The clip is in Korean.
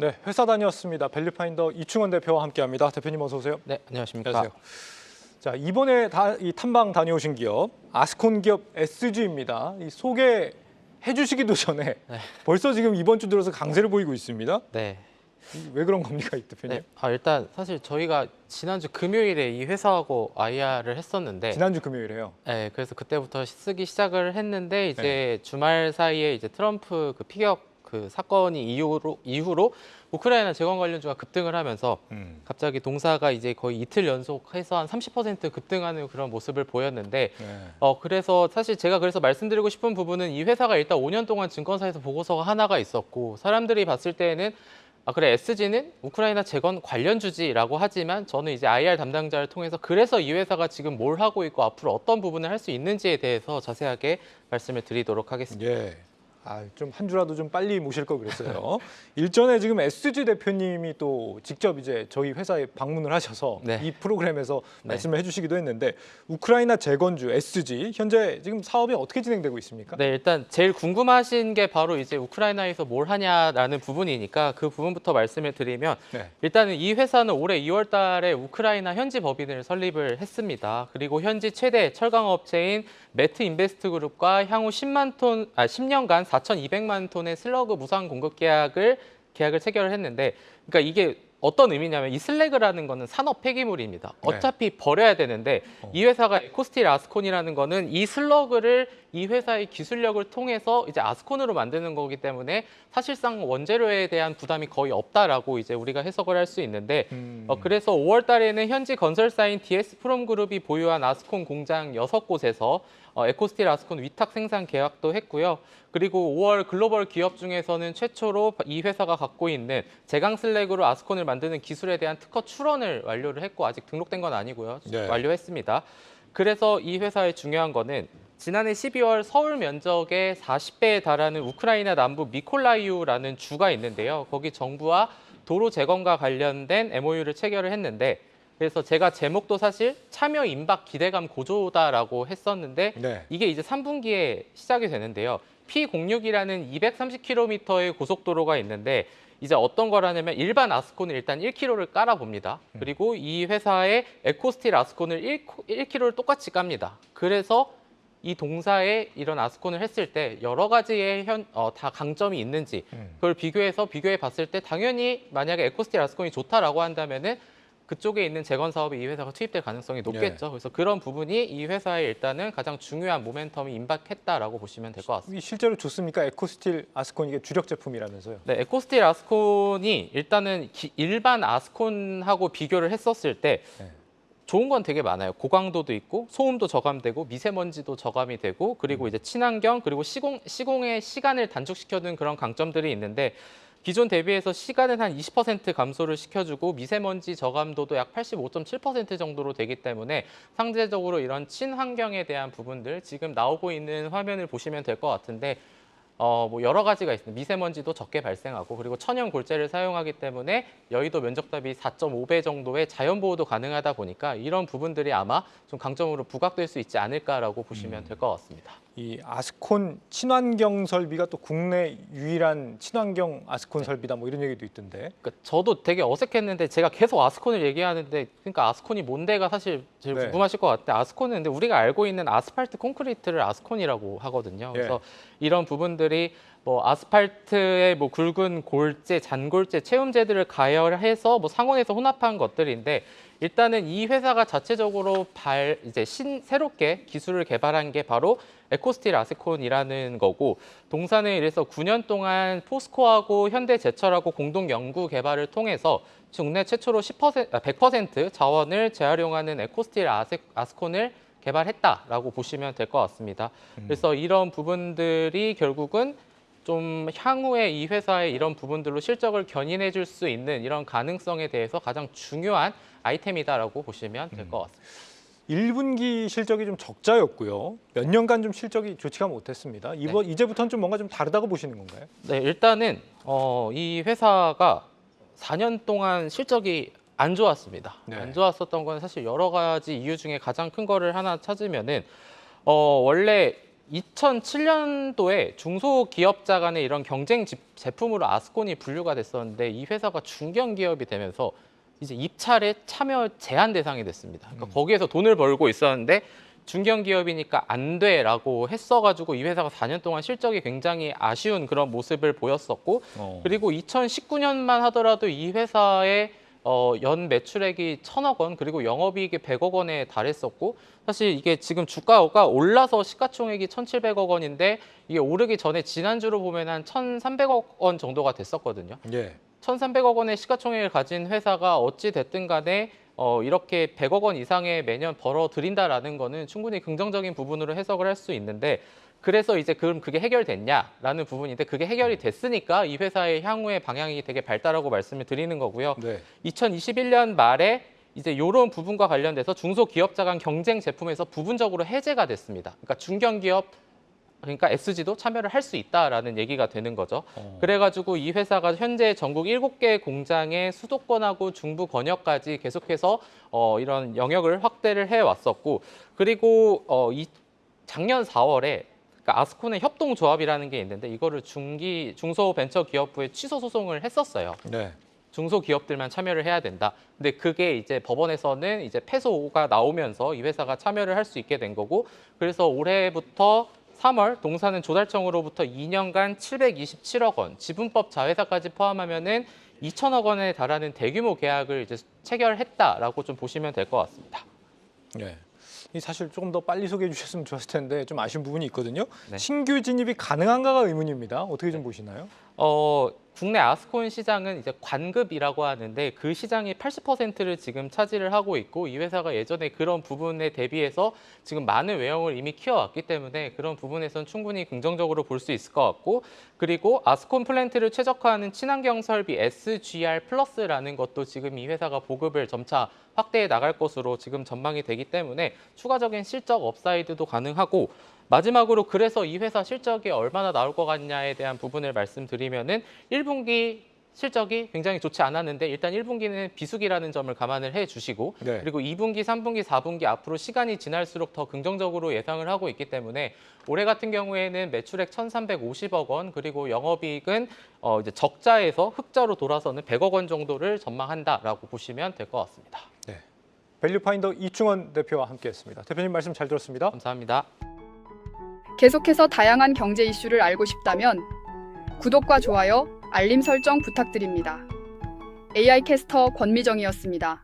네, 회사 다녔습니다. 밸류파인더 이충원 대표와 함께합니다. 대표님 어서 오세요. 네, 안녕하십니까. 안녕하세요. 자, 이번에 이 탐방 다녀오신 기업 아스콘 기업 SG입니다. 이 소개해 주시기도 전에 벌써 지금 이번 주 들어서 강세를 보이고 있습니다. 네. 왜 그런 겁니까, 이 대표님? 네. 일단 사실 저희가 지난주 금요일에 이 회사하고 IR을 했었는데 지난주 금요일에요. 네, 그래서 그때부터 쓰기 시작을 했는데 이제 주말 사이에 이제 트럼프 그 피격 그 사건이 이후로 우크라이나 재건 관련주가 급등을 하면서 갑자기 동사가 이제 거의 이틀 연속해서 한 30% 급등하는 그런 모습을 보였는데 그래서 사실 제가 그래서 말씀드리고 싶은 부분은 이 회사가 일단 5년 동안 증권사에서 보고서가 하나가 있었고 사람들이 봤을 때에는 그래 SG는 우크라이나 재건 관련주지라고 하지만 저는 이제 IR 담당자를 통해서 그래서 이 회사가 지금 뭘 하고 있고 앞으로 어떤 부분을 할 수 있는지에 대해서 자세하게 말씀을 드리도록 하겠습니다. 예. 좀 한 주라도 좀 빨리 모실 걸 그랬어요. 일전에 지금 SG 대표님이 또 직접 이제 저희 회사에 방문을 하셔서 이 프로그램에서 말씀을 해주시기도 했는데 우크라이나 재건주 SG 현재 지금 사업이 어떻게 진행되고 있습니까? 네, 일단 제일 궁금하신 게 바로 이제 우크라이나에서 뭘 하냐라는 부분이니까 그 부분부터 말씀을 드리면 일단은 이 회사는 올해 2월 달에 우크라이나 현지 법인을 설립을 했습니다. 그리고 현지 최대 철강 업체인 매트 인베스트 그룹과 향후 10년간 4,200만 톤의 슬러그 무상 공급 계약을 체결을 했는데, 그러니까 이게 어떤 의미냐면 이 슬래그라는 거는 산업 폐기물입니다. 어차피 버려야 되는데 이 회사가 에코스틸 아스콘이라는 거는 이 슬러그를 이 회사의 기술력을 통해서 이제 아스콘으로 만드는 거기 때문에 사실상 원재료에 대한 부담이 거의 없다라고 이제 우리가 해석을 할 수 있는데 그래서 5월 달에는 현지 건설사인 DS 프롬 그룹이 보유한 아스콘 공장 6곳에서 에코스틸 아스콘 위탁 생산 계약도 했고요. 그리고 5월 글로벌 기업 중에서는 최초로 이 회사가 갖고 있는 제강 슬래그로 아스콘을 만드는 기술에 대한 특허 출원을 완료를 했고 아직 등록된 건 아니고요. 완료했습니다. 그래서 이 회사의 중요한 거는 지난해 12월 서울 면적의 40배에 달하는 우크라이나 남부 미콜라이우라는 주가 있는데요. 거기 정부와 도로 재건과 관련된 MOU를 체결을 했는데 그래서 제가 제목도 사실 참여 임박 기대감 고조다라고 했었는데 이게 이제 3분기에 시작이 되는데요. P06이라는 230km의 고속도로가 있는데 이제 어떤 거라냐면 일반 아스콘을 일단 1km를 깔아봅니다. 그리고 이 회사의 에코스틸 아스콘을 1km를 똑같이 깝니다. 그래서 이 동사에 이런 아스콘을 했을 때 여러 가지의 다 강점이 있는지 그걸 비교해 봤을 때 당연히 만약에 에코스틸 아스콘이 좋다라고 한다면은 그쪽에 있는 재건 사업에 이 회사가 투입될 가능성이 높겠죠. 그래서 그런 부분이 이 회사의 일단은 가장 중요한 모멘텀이 임박했다라고 보시면 될 것 같습니다. 실제로 좋습니까? 에코스틸 아스콘 이게 주력 제품이라면서요? 네, 에코스틸 아스콘이 일단은 일반 아스콘하고 비교를 했었을 때 좋은 건 되게 많아요. 고강도도 있고 소음도 저감되고 미세먼지도 저감이 되고 그리고 이제 친환경 그리고 시공의 시간을 단축시켜주는 그런 강점들이 있는데 기존 대비해서 시간은 한 20% 감소를 시켜주고 미세먼지 저감도도 약 85.7% 정도로 되기 때문에 상대적으로 이런 친환경에 대한 부분들 지금 나오고 있는 화면을 보시면 될 것 같은데 뭐 여러 가지가 있습니다. 미세먼지도 적게 발생하고 그리고 천연 골재를 사용하기 때문에 여의도 면적 대비 4.5배 정도의 자연 보호도 가능하다 보니까 이런 부분들이 아마 좀 강점으로 부각될 수 있지 않을까라고 보시면 될 것 같습니다. 이 아스콘 친환경 설비가 또 국내 유일한 친환경 아스콘 설비다 뭐 이런 얘기도 있던데. 그러니까 저도 되게 어색했는데 제가 계속 아스콘을 얘기하는데 그러니까 아스콘이 뭔데가 사실 제일 궁금하실 것 같아요. 아스콘은 근데 우리가 알고 있는 아스팔트 콘크리트를 아스콘이라고 하거든요. 그래서 이런 부분들이 뭐 아스팔트에 뭐 굵은 골재, 잔골재, 체움재들을 가열해서 뭐 상온에서 혼합한 것들인데 일단은 이 회사가 자체적으로 새롭게 기술을 개발한 게 바로 에코스틸 아스콘이라는 거고 동사는 이래서 9년 동안 포스코하고 현대제철하고 공동 연구 개발을 통해서 국내 최초로 100% 자원을 재활용하는 에코스틸 아스콘을 개발했다라고 보시면 될 것 같습니다. 그래서 이런 부분들이 결국은 좀 향후에 이 회사의 이런 부분들로 실적을 견인해 줄 수 있는 이런 가능성에 대해서 가장 중요한 아이템이다라고 보시면 될 것 같습니다. 1분기 실적이 좀 적자였고요. 몇 년간 좀 실적이 좋지가 못했습니다. 이제부터는 좀 뭔가 좀 다르다고 보시는 건가요? 네, 일단은 이 회사가 4년 동안 실적이 안 좋았습니다. 안 좋았었던 건 사실 여러 가지 이유 중에 가장 큰 거를 하나 찾으면은 원래 2007년도에 중소기업자 간의 이런 경쟁 제품으로 아스콘이 분류가 됐었는데 이 회사가 중견기업이 되면서 이제 입찰에 참여 제한 대상이 됐습니다. 그러니까 거기에서 돈을 벌고 있었는데 중견기업이니까 안 돼라고 했어가지고 이 회사가 4년 동안 실적이 굉장히 아쉬운 그런 모습을 보였었고 그리고 2019년만 하더라도 이 회사의 연 매출액이 1,000억 원 그리고 영업이익이 100억 원에 달했었고 사실 이게 지금 주가가 올라서 시가총액이 1,700억 원인데 이게 오르기 전에 지난주로 보면 한 1,300억 원 정도가 됐었거든요. 예. 1,300억 원의 시가총액을 가진 회사가 어찌 됐든 간에 이렇게 100억 원 이상의 매년 벌어들인다라는 거는 충분히 긍정적인 부분으로 해석을 할 수 있는데 그래서 이제 그럼 그게 해결됐냐라는 부분인데 그게 해결이 됐으니까 이 회사의 향후의 방향이 되게 밝다라고 말씀을 드리는 거고요. 네. 2021년 말에 이제 이런 부분과 관련돼서 중소기업자 간 경쟁 제품에서 부분적으로 해제가 됐습니다. 그러니까 중견기업 그러니까 SG도 참여를 할 수 있다라는 얘기가 되는 거죠. 그래가지고 이 회사가 현재 전국 7개 공장의 수도권하고 중부 권역까지 계속해서 이런 영역을 확대를 해왔었고 그리고 작년 4월에 그러니까 아스콘의 협동조합이라는 게 있는데 이거를 중소벤처기업부에 취소 소송을 했었어요. 네. 중소기업들만 참여를 해야 된다. 근데 그게 이제 법원에서는 이제 패소가 나오면서 이 회사가 참여를 할 수 있게 된 거고 그래서 올해부터 3월 동사는 조달청으로부터 2년간 727억 원, 지분법 자회사까지 포함하면은 2천억 원에 달하는 대규모 계약을 이제 체결했다라고 좀 보시면 될 것 같습니다. 네. 이 사실 조금 더 빨리 소개해 주셨으면 좋았을 텐데 좀 아쉬운 부분이 있거든요. 네. 신규 진입이 가능한가가 의문입니다. 어떻게 좀 보시나요? 국내 아스콘 시장은 이제 관급이라고 하는데 그 시장이 80%를 지금 차지를 하고 있고 이 회사가 예전에 그런 부분에 대비해서 지금 많은 외형을 이미 키워왔기 때문에 그런 부분에서는 충분히 긍정적으로 볼 수 있을 것 같고 그리고 아스콘 플랜트를 최적화하는 친환경 설비 SGR 플러스라는 것도 지금 이 회사가 보급을 점차 확대해 나갈 것으로 지금 전망이 되기 때문에 추가적인 실적 업사이드도 가능하고 마지막으로 그래서 이 회사 실적이 얼마나 나올 것 같냐에 대한 부분을 말씀드리면은 1분기 실적이 굉장히 좋지 않았는데 일단 1분기는 비수기라는 점을 감안을 해주시고 네. 그리고 2분기, 3분기, 4분기 앞으로 시간이 지날수록 더 긍정적으로 예상을 하고 있기 때문에 올해 같은 경우에는 매출액 1,350억 원 그리고 영업이익은 이제 적자에서 흑자로 돌아서는 100억 원 정도를 전망한다라고 보시면 될 것 같습니다. 네. 밸류파인더 이충원 대표와 함께했습니다. 대표님 말씀 잘 들었습니다. 감사합니다. 계속해서 다양한 경제 이슈를 알고 싶다면 구독과 좋아요, 알림 설정 부탁드립니다. AI 캐스터 권미정이었습니다.